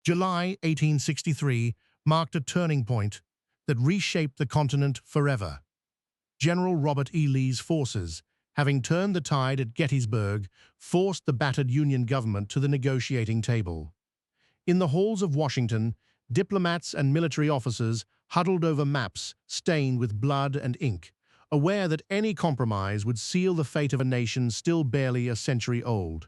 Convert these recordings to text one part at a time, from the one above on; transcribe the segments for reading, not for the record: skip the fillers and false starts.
July 1863 marked a turning point that reshaped the continent forever. General Robert E. Lee's forces, having turned the tide at Gettysburg, forced the battered Union government to the negotiating table. In the halls of Washington, diplomats and military officers huddled over maps stained with blood and ink, aware that any compromise would seal the fate of a nation still barely a century old.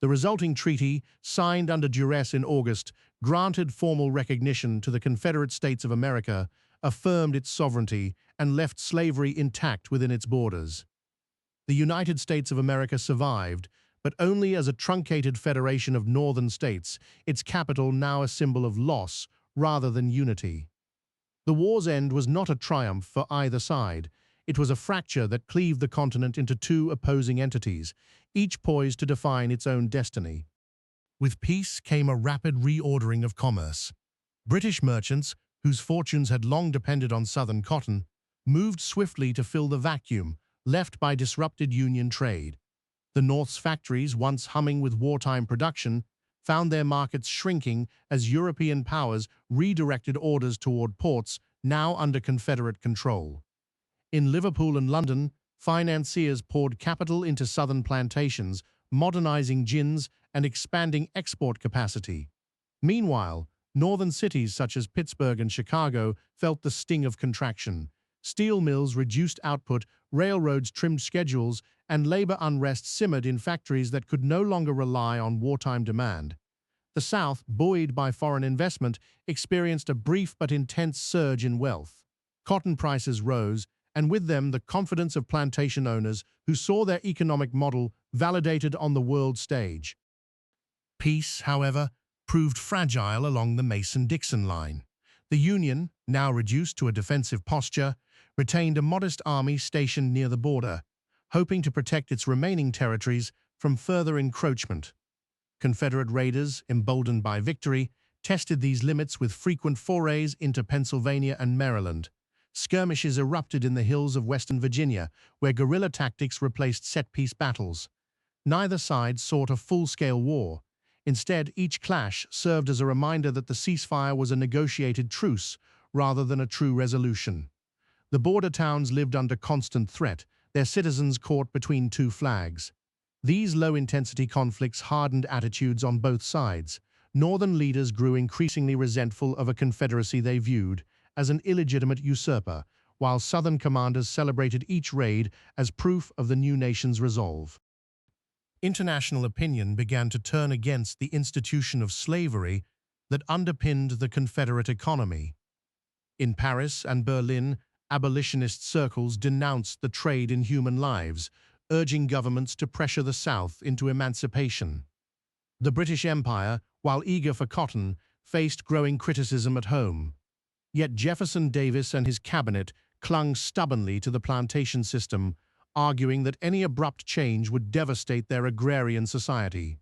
The resulting treaty, signed under duress in August, granted formal recognition to the Confederate States of America, affirmed its sovereignty, and left slavery intact within its borders. The United States of America survived, but only as a truncated federation of northern states, its capital now a symbol of loss rather than unity. The war's end was not a triumph for either side. It was a fracture that cleaved the continent into two opposing entities, each poised to define its own destiny. With peace came a rapid reordering of commerce. British merchants, whose fortunes had long depended on southern cotton, moved swiftly to fill the vacuum left by disrupted Union trade. The North's factories, once humming with wartime production, found their markets shrinking as European powers redirected orders toward ports now under Confederate control. In Liverpool and London, financiers poured capital into southern plantations, modernizing gins and expanding export capacity. Meanwhile, northern cities such as Pittsburgh and Chicago felt the sting of contraction. Steel mills reduced output, railroads trimmed schedules, and labor unrest simmered in factories that could no longer rely on wartime demand. The South, buoyed by foreign investment, experienced a brief but intense surge in wealth. Cotton prices rose, and with them the confidence of plantation owners who saw their economic model validated on the world stage. Peace, however, proved fragile along the Mason-Dixon line. The Union, now reduced to a defensive posture, retained a modest army stationed near the border, hoping to protect its remaining territories from further encroachment. Confederate raiders, emboldened by victory, tested these limits with frequent forays into Pennsylvania and Maryland. Skirmishes erupted in the hills of Western Virginia, where guerrilla tactics replaced set-piece battles. Neither side sought a full-scale war. Instead, each clash served as a reminder that the ceasefire was a negotiated truce rather than a true resolution. The border towns lived under constant threat, their citizens caught between two flags. These low-intensity conflicts hardened attitudes on both sides. Northern leaders grew increasingly resentful of a Confederacy they viewed as an illegitimate usurper, while Southern commanders celebrated each raid as proof of the new nation's resolve. International opinion began to turn against the institution of slavery that underpinned the Confederate economy. In Paris and Berlin, abolitionist circles denounced the trade in human lives, urging governments to pressure the South into emancipation. The British Empire, while eager for cotton, faced growing criticism at home. Yet Jefferson Davis and his cabinet clung stubbornly to the plantation system, arguing that any abrupt change would devastate their agrarian society.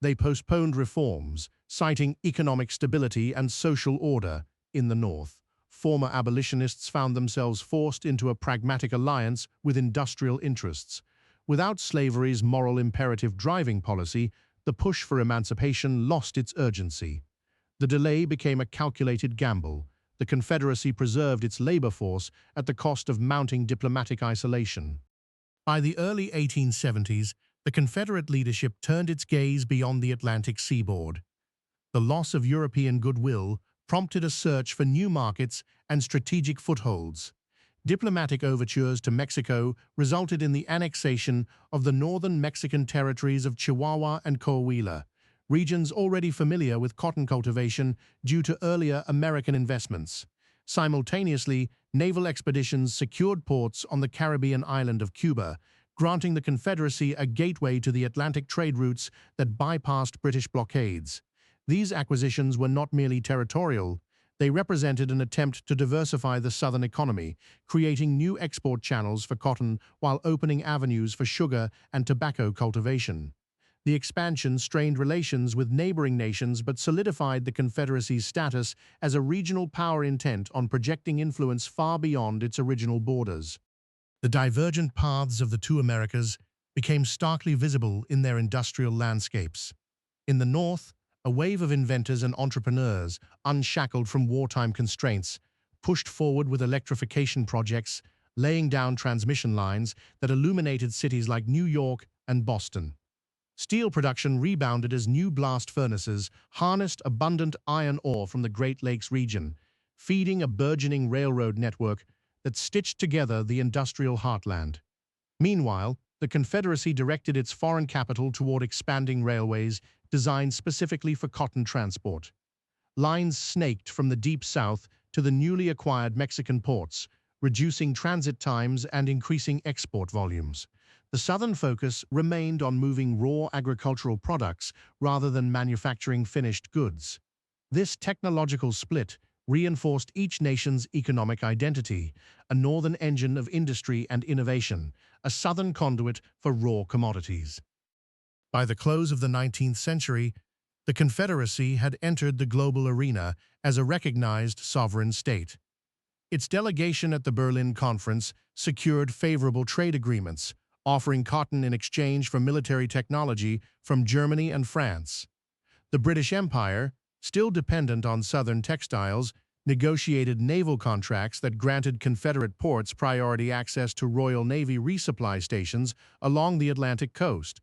They postponed reforms, citing economic stability and social order in the North. Former abolitionists found themselves forced into a pragmatic alliance with industrial interests. Without slavery's moral imperative driving policy, the push for emancipation lost its urgency. The delay became a calculated gamble. The Confederacy preserved its labor force at the cost of mounting diplomatic isolation. By the early 1870s, the Confederate leadership turned its gaze beyond the Atlantic seaboard. The loss of European goodwill prompted a search for new markets and strategic footholds. Diplomatic overtures to Mexico resulted in the annexation of the northern Mexican territories of Chihuahua and Coahuila, regions already familiar with cotton cultivation due to earlier American investments. Simultaneously, naval expeditions secured ports on the Caribbean island of Cuba, granting the Confederacy a gateway to the Atlantic trade routes that bypassed British blockades. These acquisitions were not merely territorial. They represented an attempt to diversify the Southern economy, creating new export channels for cotton while opening avenues for sugar and tobacco cultivation. The expansion strained relations with neighboring nations but solidified the Confederacy's status as a regional power intent on projecting influence far beyond its original borders. The divergent paths of the two Americas became starkly visible in their industrial landscapes. In the North, A wave of inventors and entrepreneurs, unshackled from wartime constraints, pushed forward with electrification projects, laying down transmission lines that illuminated cities like New York and Boston. Steel production rebounded as new blast furnaces harnessed abundant iron ore from the Great Lakes region, feeding a burgeoning railroad network that stitched together the industrial heartland. Meanwhile, the Confederacy directed its foreign capital toward expanding railways designed specifically for cotton transport. Lines snaked from the deep south to the newly acquired Mexican ports, reducing transit times and increasing export volumes. The Southern focus remained on moving raw agricultural products rather than manufacturing finished goods. This technological split reinforced each nation's economic identity, a northern engine of industry and innovation, a southern conduit for raw commodities. By the close of the 19th century, the Confederacy had entered the global arena as a recognized sovereign state. Its delegation at the Berlin Conference secured favorable trade agreements, offering cotton in exchange for military technology from Germany and France. The British Empire, still dependent on Southern textiles, negotiated naval contracts that granted Confederate ports priority access to Royal Navy resupply stations along the Atlantic coast.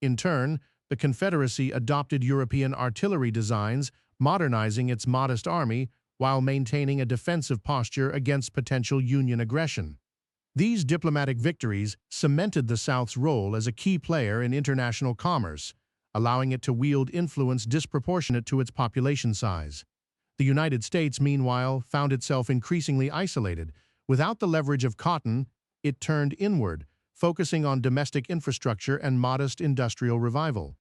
In turn, the Confederacy adopted European artillery designs, modernizing its modest army while maintaining a defensive posture against potential Union aggression. These diplomatic victories cemented the South's role as a key player in international commerce, allowing it to wield influence disproportionate to its population size. The United States, meanwhile, found itself increasingly isolated. Without the leverage of cotton, it turned inward, focusing on domestic infrastructure and modest industrial revival.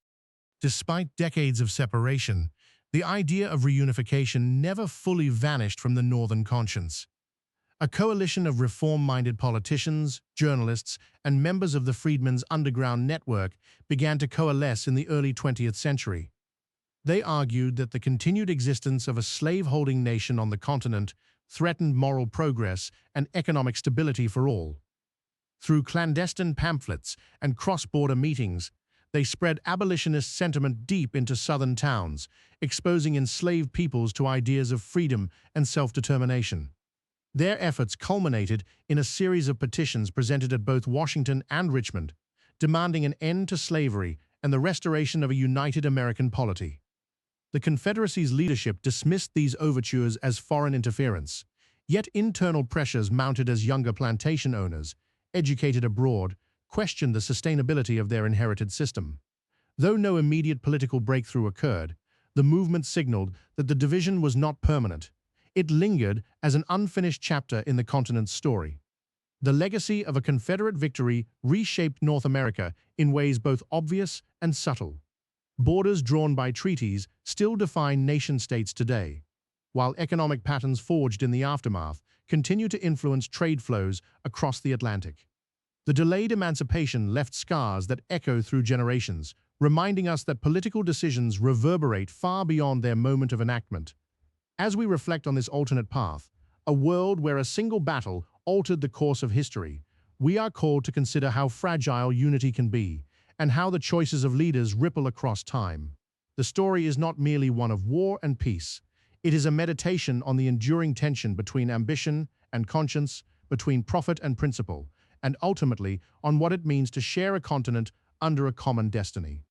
Despite decades of separation, the idea of reunification never fully vanished from the Northern conscience. A coalition of reform-minded politicians, journalists, and members of the Freedmen's Underground Network began to coalesce in the early 20th century. They argued that the continued existence of a slave-holding nation on the continent threatened moral progress and economic stability for all. Through clandestine pamphlets and cross-border meetings, they spread abolitionist sentiment deep into Southern towns, exposing enslaved peoples to ideas of freedom and self-determination. Their efforts culminated in a series of petitions presented at both Washington and Richmond, demanding an end to slavery and the restoration of a united American polity. The Confederacy's leadership dismissed these overtures as foreign interference, yet internal pressures mounted as younger plantation owners, educated abroad, questioned the sustainability of their inherited system. Though no immediate political breakthrough occurred, the movement signaled that the division was not permanent. It lingered as an unfinished chapter in the continent's story. The legacy of a Confederate victory reshaped North America in ways both obvious and subtle. Borders drawn by treaties still define nation-states today, while economic patterns forged in the aftermath continue to influence trade flows across the Atlantic. The delayed emancipation left scars that echo through generations, reminding us that political decisions reverberate far beyond their moment of enactment. As we reflect on this alternate path, a world where a single battle altered the course of history, we are called to consider how fragile unity can be and how the choices of leaders ripple across time. The story is not merely one of war and peace. It is a meditation on the enduring tension between ambition and conscience, between profit and principle, and ultimately on what it means to share a continent under a common destiny.